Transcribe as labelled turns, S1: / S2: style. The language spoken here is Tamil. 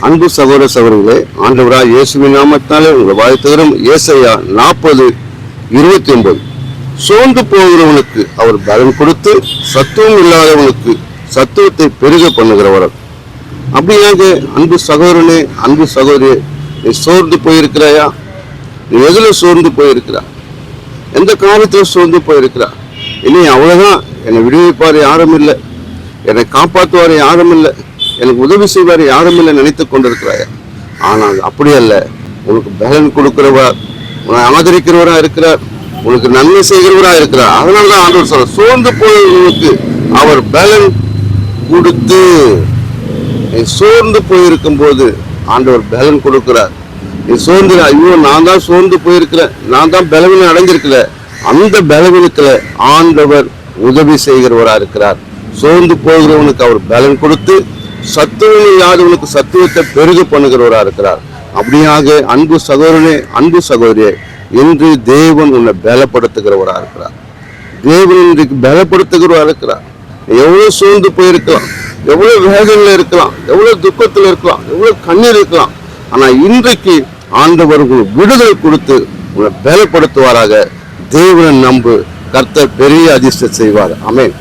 S1: அன்பு சகோதர சகோதரிகளே, ஆண்டவராய் இயேசுவின் நாமத்தாலே உங்களை வாழ்த்துகிறோம். ஏசாயா 40:29. சோர்ந்து போகிறவனுக்கு அவர் பலன் கொடுத்து சத்துவம் இல்லாதவனுக்கு சத்துவத்தை பெருக பண்ணுகிறவர். அப்படியாக அன்பு சகோதரனே, அன்பு சகோதரியே, நீ சோர்ந்து போயிருக்கிறாயா? நீ எதுல சோர்ந்து போயிருக்கிறா? எந்த காரியத்தில் சோர்ந்து போயிருக்கிறா? இனி அவ்வளவுதான், என்னை விடுவிப்பார் யாரும் இல்லை, என்னை காப்பாற்றுவார் யாரும் இல்லை, எனக்கு உதவி செய்வார் யாரும் இல்லை நினைத்து கொண்டிருக்கிறாயா? ஆனால் அப்படி அல்ல. உனக்கு பலன் கொடுக்கிறவர், உன்னை ஆதரிக்கிறவரா இருக்கிறார், உனக்கு நன்மை செய்கிறவரா இருக்கிறார். அதனாலதான் ஆண்டவர் சொல்ற, சோர்ந்து போயவர்களுக்கு அவர் பலன் கொடுத்து. நீ சோர்ந்து போயிருக்கும் போது ஆண்டவர் பலன் கொடுக்கிறார். நீ சோர்ந்து, ஐயோ நான் தான் சோர்ந்து போயிருக்கிறேன், நான் தான் பலவீனம் அடைஞ்சிருக்கல, அந்த பலவீனத்துல ஆண்டவர் உதவி செய்கிறவரா இருக்கிறார். சோர்ந்து போகிறவனுக்கு அவர் பலன் கொடுத்து சத்துவம் இல்லாதவனுக்கு சத்துவத்தை பெருக பண்ணுகிறவரா இருக்கிறார். அப்படியாக அன்பு சகோதரனே, அன்பு சகோதரியே, இன்று தேவன் உன்னை பலப்படுத்துகிறவரா இருக்கிறார். தேவன் இன்றைக்கு பலப்படுத்துகிறவரா இருக்கிறார். எவ்வளவு சோர்ந்து போயிருக்கலாம், எவ்வளவு வேதனையில இருக்கலாம், எவ்வளவு துக்கத்தில் இருக்கலாம், எவ்வளவு கண்ணீர் இருக்கலாம். ஆனா இன்றைக்கு ஆண்டவர் உங்களுக்கு விடுதலை கொடுத்து உன்னை பலப்படுத்துவாராக. தேவனை நம்பு, கர்த்தர் பெரிய அதிர்ஷ்டம் செய்வார். ஆமென்.